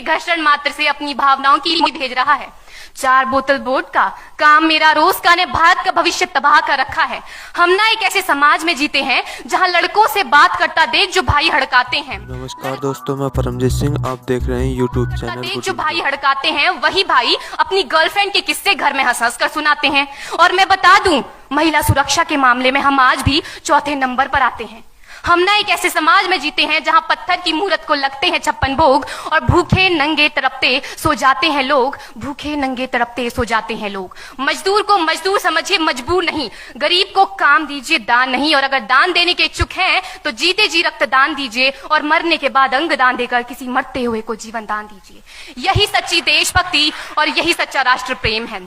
घर्षण मात्र से अपनी भावनाओं की भेज रहा है। 4 बोतल वोडका काम मेरा रोज का ने भारत का भविष्य तबाह कर रखा है। हम ना एक ऐसे समाज में जीते हैं जहां लड़कों से बात करता देख जो भाई हड़काते हैं। नमस्कार दोस्तों, मैं परमजीत सिंह, आप देख रहे हैं यूट्यूब चैनल देख जो भाई हड़काते हैं वही भाई अपनी गर्लफ्रेंड के किस्से घर में हंस हंस कर सुनाते हैं। और मैं बता दूं, महिला सुरक्षा के मामले में हम आज भी चौथे नंबर पर आते हैं। हम ना एक ऐसे समाज में जीते हैं जहां पत्थर की मूरत को लगते हैं 56 भोग और भूखे नंगे तड़पते सो जाते हैं लोग। भूखे नंगे तड़पते सो जाते हैं लोग। मजदूर को मजदूर समझिए, मजबूर नहीं। गरीब को काम दीजिए, दान नहीं। और अगर दान देने के इच्छुक हैं तो जीते जी रक्तदान दीजिए और मरने के बाद अंग दान देकर किसी मरते हुए को जीवन दान दीजिए। यही सच्ची देशभक्ति और यही सच्चा राष्ट्र प्रेम है।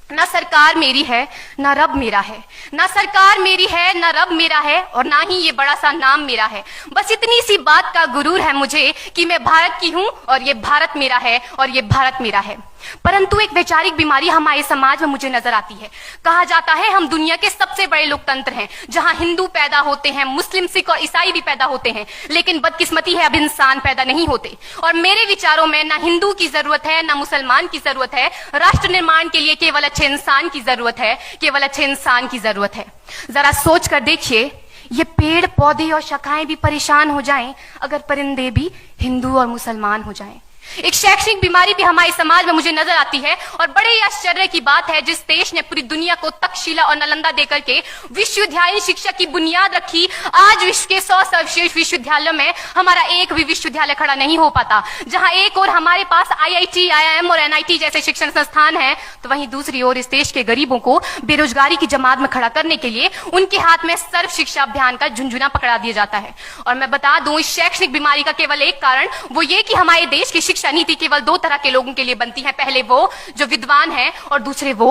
ना सरकार मेरी है ना रब मेरा है, ना सरकार मेरी है ना रब मेरा है, और ना ही ये बड़ा सा नाम मेरा है। बस इतनी सी बात का गुरूर है मुझे कि मैं भारत की हूं और ये भारत मेरा है और ये भारत मेरा है। परंतु एक वैचारिक बीमारी हमारे समाज में मुझे नजर आती है। कहा जाता है हम दुनिया के सबसे बड़े लोकतंत्र हैं, जहां हिंदू पैदा होते हैं, मुस्लिम, सिख और ईसाई भी पैदा होते हैं, लेकिन बदकिस्मती है अब इंसान पैदा नहीं होते। और मेरे विचारों में ना हिंदू की जरूरत है ना मुसलमान की जरूरत है। राष्ट्र निर्माण के लिए केवल अच्छे इंसान की जरूरत है, केवल अच्छे इंसान की जरूरत है। जरा सोच कर देखिए, ये पेड़ पौधे और शाखाएं भी परेशान हो जाएं अगर परिंदे भी हिंदू और मुसलमान हो जाएं। एक शैक्षणिक बीमारी भी हमारे समाज में मुझे नजर आती है। और बड़े ही आश्चर्य की बात है, जिस देश ने पूरी दुनिया को तक्षशिला और नालंदा देकर के विश्वविद्यालय शिक्षा की बुनियाद रखी, आज विश्व के 100 सर्वश्रेष्ठ विश्वविद्यालयों में हमारा एक भी विश्वविद्यालय खड़ा नहीं हो पाता। जहां एक और हमारे पास IIT, IIM और NIT जैसे शिक्षण संस्थान हैं, तो वहीं दूसरी ओर इस देश के गरीबों को बेरोजगारी की जमात में खड़ा करने के लिए उनके हाथ में सर्व शिक्षा अभियान का झुंझुना पकड़ा दिया जाता है। और मैं बता दूं, इस शैक्षणिक बीमारी का केवल एक कारण वो ये कि हमारे देश की शिक्षा नीति केवल 2 तरह के लोगों के लिए बनती है। पहले वो जो विद्वान हैं और दूसरे वो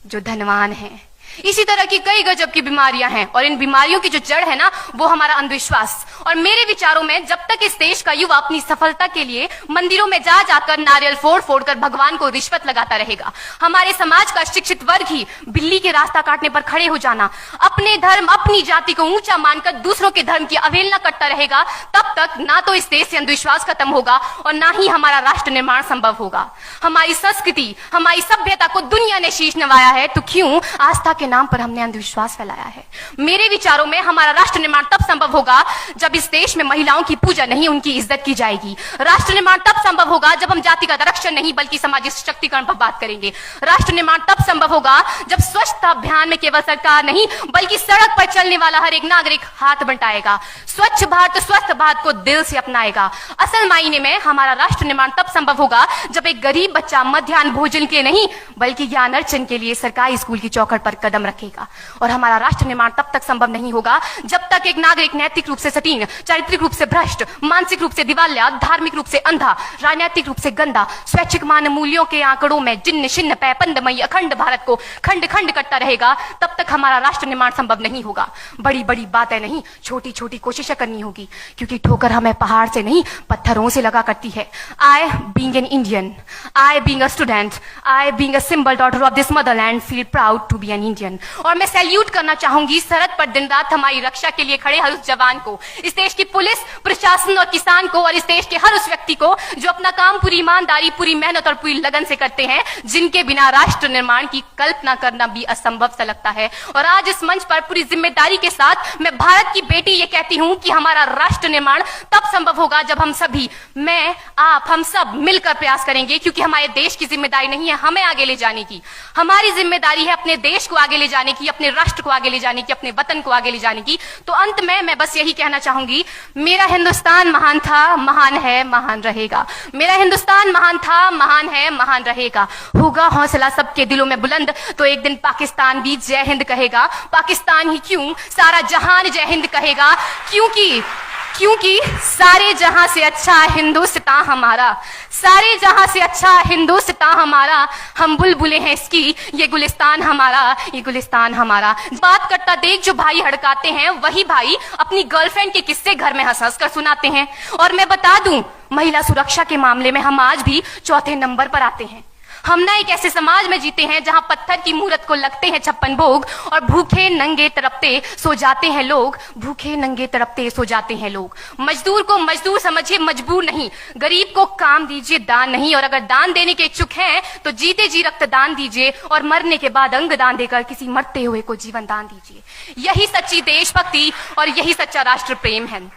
जो धनवान हैं। इसी तरह की कई गजब की बीमारियां हैं और इन बीमारियों की जो जड़ है ना, वो हमारा अंधविश्वास। और मेरे विचारों में जब तक इस देश का युवा अपनी सफलता के लिए मंदिरों में जा जाकर नारियल फोड़ फोड़ कर भगवान को रिश्वत लगाता रहेगा, हमारे समाज का शिक्षित वर्ग ही बिल्ली के रास्ता काटने पर खड़े हो जाना, अपने धर्म अपनी जाति को ऊंचा मानकर दूसरों के धर्म की अवहेलना करता रहेगा, तब तक ना तो इस देश से अंधविश्वास खत्म होगा और ना ही हमारा राष्ट्र निर्माण संभव होगा। हमारी संस्कृति, हमारी सभ्यता को दुनिया ने शीश नवाया है, तो क्यों आस्था के नाम पर हमने अंधविश्वास फैलाया है? मेरे विचारों में हमारा राष्ट्र निर्माण तब संभव होगा जब इस देश में महिलाओं की पूजा नहीं, उनकी इज्जत की जाएगी। राष्ट्र निर्माण तब संभव होगा जब हम जातिगत आरक्षण नहीं बल्कि सामाजिक सशक्तिकरण पर बात करेंगे। राष्ट्र निर्माण तब संभव होगा जब स्वच्छता अभियान में केवल सरकार नहीं बल्कि सड़क पर चलने वाला हर एक नागरिक हाथ बंटाएगा, स्वच्छ भारत स्वस्थ भारत को दिल से अपनाएगा। असल मायने में हमारा राष्ट्र निर्माण तब संभव होगा जब एक गरीब बच्चा मध्याह्न भोजन के नहीं बल्कि ज्ञान अर्जन के लिए सरकारी स्कूल की चौखट पर कदम रखेगा। और हमारा राष्ट्र निर्माण तब तक संभव नहीं होगा जब तक एक नागरिक नैतिक रूप से सटीन, चारित्रिक रूप से भ्रष्ट, मानसिक रूप से दिवालिया, धार्मिक रूप से अंधा, राजनीतिक रूप से गंदा, स्वैच्छिक मान मूल्यों के आंकड़ों में जिन्न शिन्न पैपंदमयी अखंड भारत को खंड खंड करता रहेगा, तब तक हमारा राष्ट्र निर्माण संभव नहीं होगा। बड़ी बड़ी बातें नहीं, छोटी छोटी कोशिशें करनी होगी, क्योंकि ठोकर हमें पहाड़ से नहीं पत्थरों से लगा करती है। I being an Indian, I being a student, I being a symbol daughter of this motherland feel proud to be an Indian। और मैं सैल्यूट करना चाहूंगी सरहद पर दिन रात हमारी रक्षा के लिए खड़े हर उस जवान को, इस देश की पुलिस, प्रशासन और किसान को, और इस देश के हर उस व्यक्ति को जो अपना काम पूरी ईमानदारी, पूरी मेहनत और पूरी लगन से करते हैं, जिनके बिना राष्ट्र निर्माण की कल्पना करना भी असंभव सा लगता है। और आज इस मंच पर पूरी जिम्मेदारी के साथ मैं भारत की बेटी ये कहती हूं कि हमारा राष्ट्र निर्माण तब संभव होगा जब हम सभी, मैं, आप, हम सब मिलकर प्रयास करेंगे, क्योंकि हमारे देश की जिम्मेदारी नहीं है हमें आगे ले जाने की, हमारी जिम्मेदारी है अपने देश को आगे ले जाने की, अपने राष्ट्र को आगे ले जाने की, अपने वतन को आगे ले जाने की। तो अंत में मैं बस यही कहना चाहूंगी, मेरा हिंदुस्तान महान था, महान है, महान रहेगा। मेरा हिंदुस्तान महान था, महान है, महान रहेगा। होगा हौसला सबके दिलों में बुलंद तो एक दिन पाकिस्तान भी जय हिंद कहेगा। पाकिस्तान ही क्यों, सारा जहान जय हिंद कहेगा, क्योंकि सारे जहां से अच्छा हिंदुस्तान हमारा, सारे जहां से अच्छा हिंदुस्तान हमारा, हम बुलबुलें हैं इसकी, ये गुलिस्तान हमारा, ये गुलिस्तान हमारा। बात करता देख जो भाई हड़काते हैं वही भाई अपनी गर्लफ्रेंड के किस्से घर में हंस हंस कर सुनाते हैं। और मैं बता दूं, महिला सुरक्षा के मामले में हम आज भी चौथे नंबर पर आते हैं। हम ना एक ऐसे समाज में जीते हैं जहां पत्थर की मूरत को लगते हैं 56 भोग और भूखे नंगे तड़पते सो जाते हैं लोग, भूखे नंगे तड़पते सो जाते हैं लोग। मजदूर को मजदूर समझिए, मजबूर नहीं। गरीब को काम दीजिए, दान नहीं। और अगर दान देने के इच्छुक हैं तो जीते जी रक्तदान दीजिए और मरने के बाद अंग दान देकर किसी मरते हुए को जीवन दान दीजिए। यही सच्ची देशभक्ति और यही सच्चा राष्ट्र प्रेम है।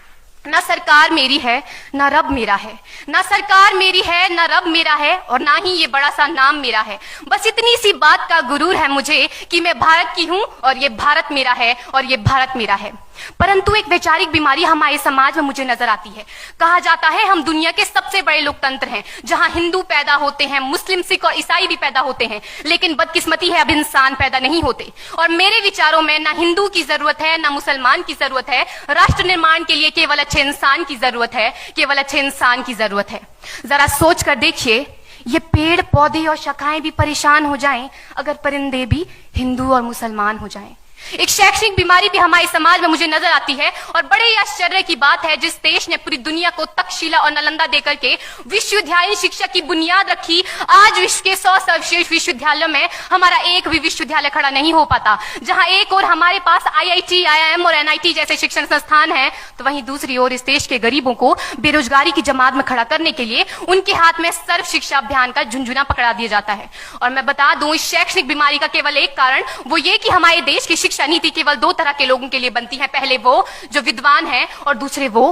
ना सरकार मेरी है ना रब मेरा है, ना सरकार मेरी है ना रब मेरा है, और ना ही ये बड़ा सा नाम मेरा है। बस इतनी सी बात का गुरूर है मुझे कि मैं भारत की हूं और ये भारत मेरा है और ये भारत मेरा है। परंतु एक वैचारिक बीमारी हमारे समाज में मुझे नजर आती है। कहा जाता है हम दुनिया के सबसे बड़े लोकतंत्र हैं, जहां हिंदू पैदा होते हैं, मुस्लिम, सिख और ईसाई भी पैदा होते हैं, लेकिन बदकिस्मती है अब इंसान पैदा नहीं होते। और मेरे विचारों में ना हिंदू की जरूरत है ना मुसलमान की जरूरत है। राष्ट्र निर्माण के लिए केवल अच्छे इंसान की जरूरत है, केवल अच्छे इंसान की जरूरत है। जरा सोच कर देखिए, ये पेड़ पौधे और शाखाएं भी परेशान हो जाएं अगर परिंदे भी हिंदू और मुसलमान हो जाएं। एक शैक्षणिक बीमारी भी हमारे समाज में मुझे नजर आती है, और बड़े ही आश्चर्य की बात है, जिस देश ने पूरी दुनिया को तक्षशिला और नालंदा देकर के विश्वविद्यालय शिक्षा की बुनियाद रखी, आज विश्व के 100 सर्वश्रेष्ठ विश्वविद्यालयों में हमारा एक भी विश्वविद्यालय खड़ा नहीं हो पाता। जहां एक और हमारे पास IIT, IIM और NIT जैसे शिक्षण संस्थान हैं, तो वहीं दूसरी ओर इस देश के गरीबों को बेरोजगारी की जमात में खड़ा करने के लिए उनके हाथ में सर्व शिक्षा अभियान का झुंझुना पकड़ा दिया जाता है। और मैं बता दूं, इस शैक्षणिक बीमारी का केवल एक कारण वो ये कि हमारे देश की शिक्षा नीति केवल 2 तरह के लोगों के लिए बनती है। पहले वो जो विद्वान हैं और दूसरे वो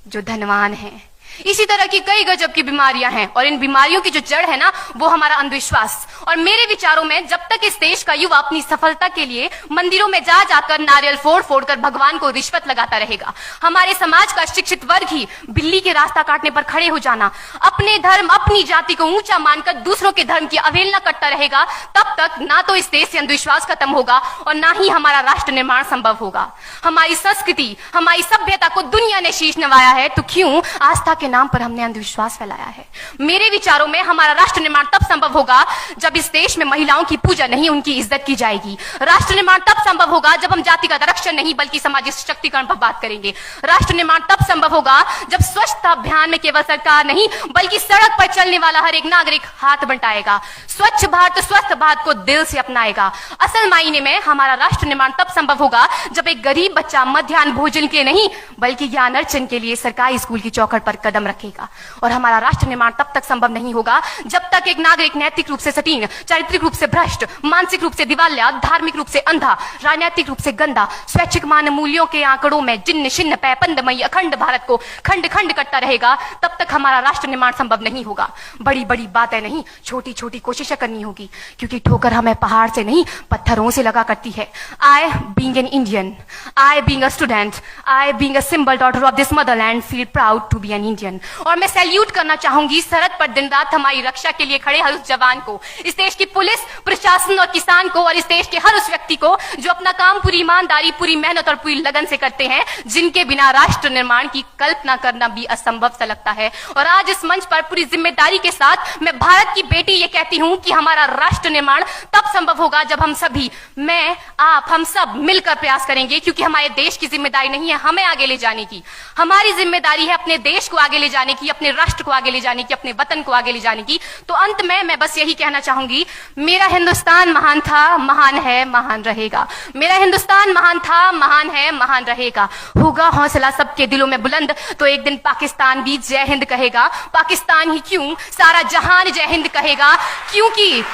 जो धनवान हैं। इसी तरह की कई गजब की बीमारियां हैं, और इन बीमारियों की जो जड़ है ना, वो हमारा अंधविश्वास। और मेरे विचारों में जब तक इस देश का युवा अपनी सफलता के लिए मंदिरों में जा जाकर नारियल फोड़ फोड़ कर भगवान को रिश्वत लगाता रहेगा, हमारे समाज का शिक्षित वर्ग ही बिल्ली के रास्ता काटने पर खड़े हो जाना, अपने धर्म अपनी जाति को ऊंचा मानकर दूसरों के धर्म की अवहेलना करता रहेगा, तब तक ना तो इस देश से अंधविश्वास खत्म होगा और ना ही हमारा राष्ट्र निर्माण संभव होगा। हमारी संस्कृति, हमारी सभ्यता को दुनिया ने शीश नवाया है, तो क्यों आस्था के नाम पर हमने अंधविश्वास फैलाया है। मेरे विचारों में हमारा राष्ट्र निर्माण तब संभव होगा जब इस देश में महिलाओं की पूजा नहीं, उनकी इज्जत की जाएगी। राष्ट्र निर्माण तब संभव होगा जब हम जाति का आरक्षण नहीं बल्कि सामाजिक सशक्तिकरण पर बात करेंगे। राष्ट्र निर्माण तब संभव होगा जब स्वच्छता अभियान में केवल सरकार नहीं बल्कि सड़क पर चलने वाला हर एक नागरिक हाथ बंटाएगा, स्वच्छ भारत स्वस्थ भारत को दिल से अपनाएगा। असल मायने में हमारा राष्ट्र निर्माण तब संभव होगा जब एक गरीब बच्चा मध्याह्न भोजन के नहीं बल्कि ज्ञान अर्जन के लिए सरकारी स्कूल की चौखट पर कदम रखेगा। और हमारा राष्ट्र निर्माण तब तक संभव नहीं होगा जब तक एक नागरिक नैतिक रूप से सटीन, चारित्रिक रूप से भ्रष्ट, मानसिक रूप से दिवालिया, धार्मिक रूप से अंधा, राजनीतिक रूप से गंदा, स्वैच्छिक मान मूल्यों के आंकड़ों में जिन्न शिन्न पैपंदमयी अखंड भारत को खंड खंड करता रहेगा, तब तक हमारा राष्ट्र निर्माण संभव नहीं होगा। बड़ी बड़ी बातें नहीं, छोटी छोटी कोशिशें करनी होगी, क्योंकि ठोकर हमें पहाड़ से नहीं पत्थरों से लगा करती है। I being an Indian, I being a student, I being a symbol daughter of this motherland feel proud to be an Indian। और मैं सैल्यूट करना चाहूंगी सरहद पर दिन रात हमारी रक्षा के लिए खड़े हर उस जवान को, इस देश की पुलिस, प्रशासन और किसान को, और इस देश के हर उस व्यक्ति को जो अपना काम पूरी ईमानदारी, पूरी मेहनत और पूरी लगन से करते हैं, जिनके बिना राष्ट्र निर्माण की कल्पना करना भी असंभव सा लगता है। और आज इस मंच पर पूरी जिम्मेदारी के साथ मैं भारत की बेटी ये कहती हूं कि हमारा राष्ट्र निर्माण तब संभव होगा जब हम सभी, मैं, आप, हम सब मिलकर प्रयास करेंगे, क्योंकि हमारे देश की जिम्मेदारी नहीं है हमें आगे ले जाने की, हमारी जिम्मेदारी है अपने देश को आगे ले जाने की, अपने राष्ट्र को आगे ले जाने की, अपने वतन को आगे ले जाने की। तो अंत में मैं बस यही कहना चाहूंगी, मेरा हिंदुस्तान महान था, महान है, महान रहेगा। मेरा हिंदुस्तान महान था, महान है, महान रहेगा। होगा हौसला सबके दिलों में बुलंद तो एक दिन पाकिस्तान भी जय हिंद कहेगा। पाकिस्तान ही क्यों, सारा जहान जय हिंद कहेगा, क्योंकि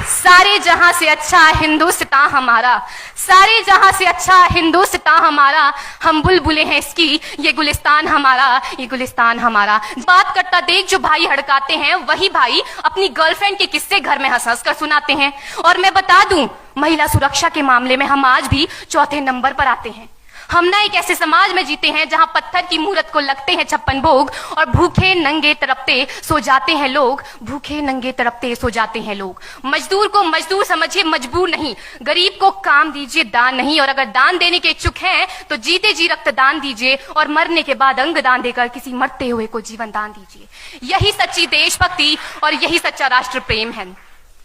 सारे जहां से अच्छा हिंदुस्तान हमारा, सारे जहां से अच्छा हिंदुस्तान हमारा, हम बुलबुलें हैं इसकी, ये गुलिस्तान हमारा, ये गुलिस्तान हमारा। बात करता देख जो भाई हड़काते हैं, वही भाई अपनी गर्लफ्रेंड के किस्से घर में हंस हंस कर सुनाते हैं। और मैं बता दूं, महिला सुरक्षा के मामले में हम आज भी चौथे नंबर पर आते हैं। हम ना एक ऐसे समाज में जीते हैं जहां पत्थर की मूरत को लगते हैं 56 भोग और भूखे नंगे तड़पते सो जाते हैं लोग, भूखे नंगे तड़पते सो जाते हैं लोग। मजदूर को मजदूर समझिए, मजबूर नहीं। गरीब को काम दीजिए, दान नहीं। और अगर दान देने के इच्छुक हैं तो जीते जी रक्तदान दीजिए और मरने के बाद अंग दान देकर किसी मरते हुए को जीवन दान दीजिए। यही सच्ची देशभक्ति और यही सच्चा राष्ट्र प्रेम है।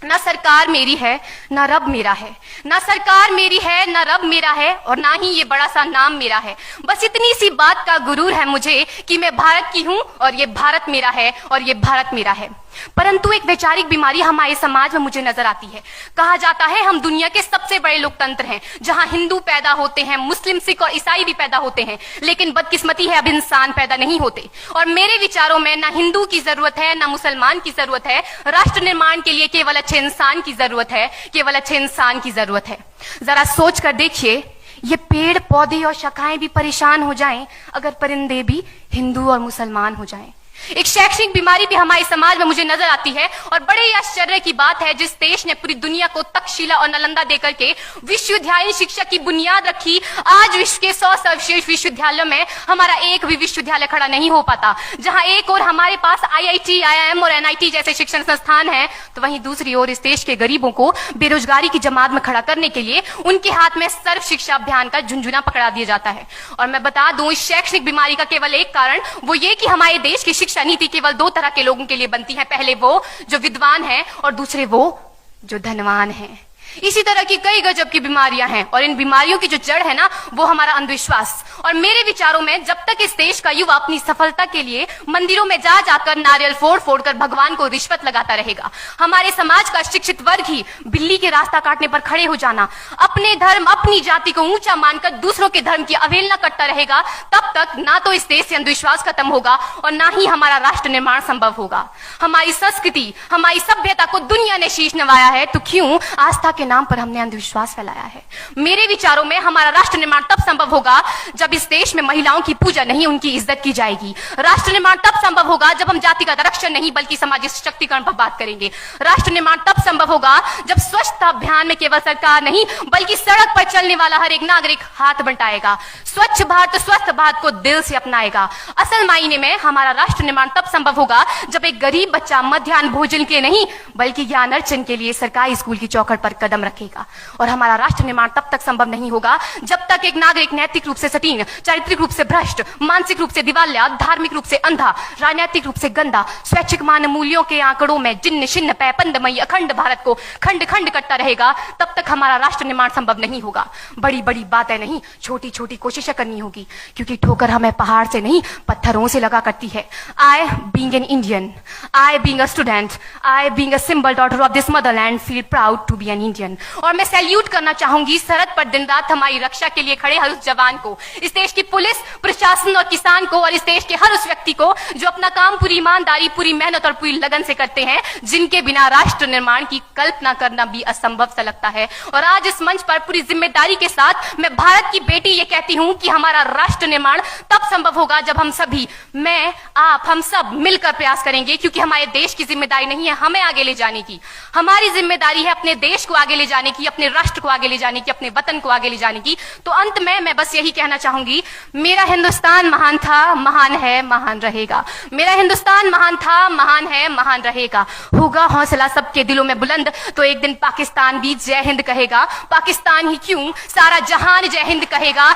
ना सरकार मेरी है, ना रब मेरा है। ना सरकार मेरी है, ना रब मेरा है, और ना ही ये बड़ा सा नाम मेरा है। बस इतनी सी बात का गुरूर है मुझे कि मैं भारत की हूं और ये भारत मेरा है और ये भारत मेरा है। परंतु एक वैचारिक बीमारी हमारे समाज में मुझे नजर आती है। कहा जाता है हम दुनिया के सबसे बड़े लोकतंत्र हैं, जहां हिंदू पैदा होते हैं, मुस्लिम, सिख और ईसाई भी पैदा होते हैं, लेकिन बदकिस्मती है अब इंसान पैदा नहीं होते। और मेरे विचारों में ना हिंदू की जरूरत है, ना मुसलमान की जरूरत है। राष्ट्र निर्माण के लिए केवल अच्छे इंसान की जरूरत है, केवल अच्छे इंसान की जरूरत है। जरा सोच कर देखिए, ये पेड़ पौधे और शाखाएं भी परेशान हो जाएं अगर परिंदे भी हिंदू और मुसलमान हो जाएं। एक शैक्षणिक बीमारी भी हमारे समाज में मुझे नजर आती है, और बड़े ही आश्चर्य की बात है, जिस देश ने पूरी दुनिया को तक्षशिला और नालंदा देकर के विश्वविद्यालय शिक्षा की बुनियाद रखी, आज विश्व के 100 सर्वश्रेष्ठ विश्वविद्यालयों में हमारा एक भी विश्वविद्यालय खड़ा नहीं हो पाता। जहां एक और हमारे पास IIT, IIM और NIT जैसे शिक्षण संस्थान हैं, तो वहीं दूसरी ओर इस देश के गरीबों को बेरोजगारी की जमात में खड़ा करने के लिए उनके हाथ में सर्व शिक्षा अभियान का झुंझुना पकड़ा दिया जाता है। और मैं बता दूं, इस शैक्षणिक बीमारी का केवल एक कारण वो ये कि हमारे देश की शिक्षा नीति केवल 2 तरह के लोगों के लिए बनती है। पहले वो जो विद्वान हैं और दूसरे वो जो धनवान हैं। इसी तरह की कई गजब की बीमारियां हैं, और इन बीमारियों की जो जड़ है ना, वो हमारा अंधविश्वास। और मेरे विचारों में जब तक इस देश का युवा अपनी सफलता के लिए मंदिरों में जा जाकर नारियल फोड़ फोड़ कर भगवान को रिश्वत लगाता रहेगा, हमारे समाज का शिक्षित वर्ग ही बिल्ली के रास्ता काटने पर खड़े हो जाना, अपने धर्म अपनी जाति को ऊंचा मानकर दूसरों के धर्म की अवहेलना करता रहेगा, तब तक ना तो इस देश से अंधविश्वास खत्म होगा और ना ही हमारा राष्ट्र निर्माण संभव होगा। हमारी संस्कृति, हमारी सभ्यता को दुनिया ने शीश नवाया है, तो क्यों आस्था के नाम पर हमने अंधविश्वास फैलाया है। मेरे विचारों में हमारा राष्ट्र निर्माण तब संभव होगा जब इस देश में महिलाओं की पूजा नहीं, उनकी इज्जत की जाएगी। राष्ट्र निर्माण तब संभव होगा जब हम जातिगत आरक्षण नहीं बल्कि सामाजिक सशक्तिकरण पर बात करेंगे। राष्ट्र निर्माण तब संभव होगा जब स्वच्छता अभियान में केवल सरकार नहीं बल्कि सड़क पर चलने वाला हर एक नागरिक हाथ बंटाएगा, स्वच्छ भारत स्वस्थ भारत को दिल से अपनाएगा। असल मायने में हमारा राष्ट्र निर्माण तब संभव होगा जब एक गरीब बच्चा मध्याह्न भोजन के नहीं बल्कि ज्ञान अर्जन के लिए सरकारी स्कूल की चौखट पर कदम रखेगा। और हमारा राष्ट्र निर्माण तब तक संभव नहीं होगा जब तक एक नागरिक नैतिक रूप से सतीन, चारित्रिक रूप से भ्रष्ट, मानसिक रूप से दिवालिया, धार्मिक रूप से अंधा, राजनीतिक रूप से गंदा, स्वैच्छिक मान मूल्यों के आंकड़ों में जिन्न शिन्न पैपंदमयी अखंड भारत को खंड खंड करता रहेगा, तब तक हमारा राष्ट्र निर्माण संभव नहीं होगा। बड़ी बड़ी बातें नहीं, छोटी छोटी कोशिशें करनी होगी, क्योंकि ठोकर हमें पहाड़ से नहीं पत्थरों से लगा करती है। I being an Indian, I being a student, I being a symbol daughter of this motherland feel proud to be an Indian। और मैं सैल्यूट करना चाहूंगी सरहद पर दिन रात हमारी रक्षा के लिए खड़े हर उस जवान को, इस देश की पुलिस, प्रशासन और किसान को, और इस देश के हर उस व्यक्ति को जो अपना काम पूरी ईमानदारी, पूरी मेहनत और पूरी लगन से करते हैं, जिनके बिना राष्ट्र निर्माण की कल्पना करना भी असंभव सा लगता है। और आज इस मंच पर पूरी जिम्मेदारी के साथ मैं भारत की बेटी ये कहती हूं कि हमारा राष्ट्र निर्माण तब संभव होगा जब हम सभी, मैं, आप, हम सब मिलकर प्रयास करेंगे, क्योंकि हमारे देश की जिम्मेदारी नहीं है हमें आगे ले जाने की, हमारी जिम्मेदारी है अपने देश को आगे ले जाने की, अपने राष्ट्र को आगे ले जाने की, अपने वतन को आगे ले जाने की। तो अंत में मैं बस यही कहना चाहूंगी, मेरा हिंदुस्तान महान था, महान है, महान रहेगा। मेरा हिंदुस्तान महान था, महान है, महान रहेगा। होगा हौसला सबके दिलों में बुलंद तो एक दिन पाकिस्तान भी जय हिंद कहेगा। पाकिस्तान ही क्यों, सारा जहान जय हिंद कहेगा,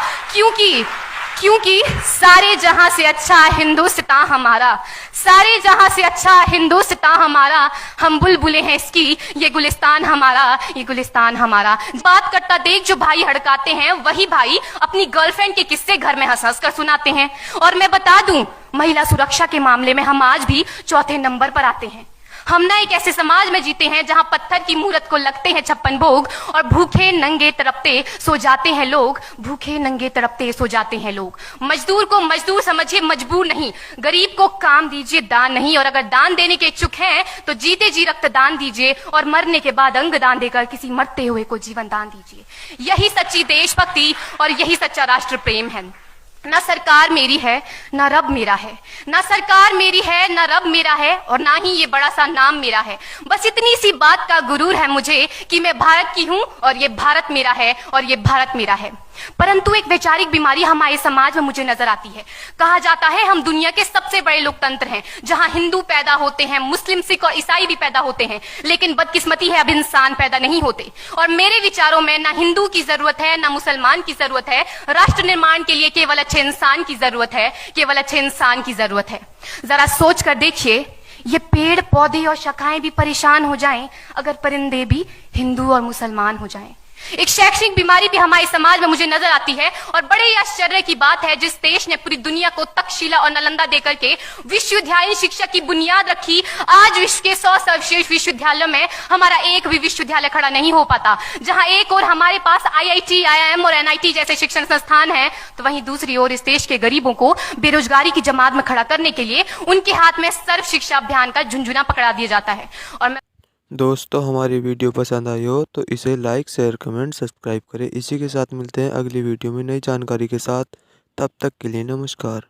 क्योंकि सारे जहां से अच्छा हिंदुस्तान हमारा, सारे जहां से अच्छा हिंदुस्तान हमारा, हम बुलबुलें हैं इसकी, ये गुलिस्तान हमारा, ये गुलिस्तान हमारा। बात करता देख जो भाई हड़काते हैं, वही भाई अपनी गर्लफ्रेंड के किस्से घर में हंस हंस कर सुनाते हैं। और मैं बता दूं, महिला सुरक्षा के मामले में हम आज भी चौथे नंबर पर आते हैं। हम ना एक ऐसे समाज में जीते हैं जहां पत्थर की मूरत को लगते हैं 56 भोग, और भूखे नंगे तड़पते सो जाते हैं लोग, भूखे नंगे तड़पते सो जाते हैं लोग। मजदूर को मजदूर समझिए, मजबूर नहीं। गरीब को काम दीजिए, दान नहीं। और अगर दान देने के इच्छुक हैं तो जीते जी रक्तदान दीजिए, और मरने के बाद अंग दान देकर किसी मरते हुए को जीवन दान दीजिए। यही सच्ची देशभक्ति और यही सच्चा राष्ट्र प्रेम है। ना सरकार मेरी है, ना रब मेरा है। ना सरकार मेरी है, ना रब मेरा है, और ना ही ये बड़ा सा नाम मेरा है। बस इतनी सी बात का गुरूर है मुझे कि मैं भारत की हूं और ये भारत मेरा है और ये भारत मेरा है। परंतु एक वैचारिक बीमारी हमारे समाज में मुझे नजर आती है। कहा जाता है हम दुनिया के सबसे बड़े लोकतंत्र हैं, जहां हिंदू पैदा होते हैं, मुस्लिम, सिख और ईसाई भी पैदा होते हैं, लेकिन बदकिस्मती है अब इंसान पैदा नहीं होते। और मेरे विचारों में ना हिंदू की जरूरत है, ना मुसलमान की जरूरत है। राष्ट्र निर्माण के लिए केवल अच्छे इंसान की जरूरत है, केवल अच्छे इंसान की जरूरत है। जरा सोच कर देखिए, ये पेड़ पौधे और शाखाएं भी परेशान हो जाएं अगर परिंदे भी हिंदू और मुसलमान हो जाएं। एक शैक्षणिक बीमारी भी हमारे समाज में मुझे नजर आती है, और बड़े ही आश्चर्य की बात है, जिस देश ने पूरी दुनिया को तक्षशिला और नालंदा देकर के विश्वविद्यालय शिक्षा की बुनियाद रखी, आज विश्व के 100 सर्वश्रेष्ठ विश्वविद्यालयों में हमारा एक भी विश्वविद्यालय खड़ा नहीं हो पाता। जहां एक और हमारे पास IIT, IIM और NIT जैसे शिक्षण संस्थान हैं, तो वहीं दूसरी ओर इस देश के गरीबों को बेरोजगारी की जमात में खड़ा करने के लिए उनके हाथ में सर्व शिक्षा अभियान का झुंझुना पकड़ा दिया जाता है। और मैं दोस्तों, हमारी वीडियो पसंद आई हो तो इसे लाइक, शेयर, कमेंट, सब्सक्राइब करें। इसी के साथ मिलते हैं अगली वीडियो में नई जानकारी के साथ। तब तक के लिए नमस्कार।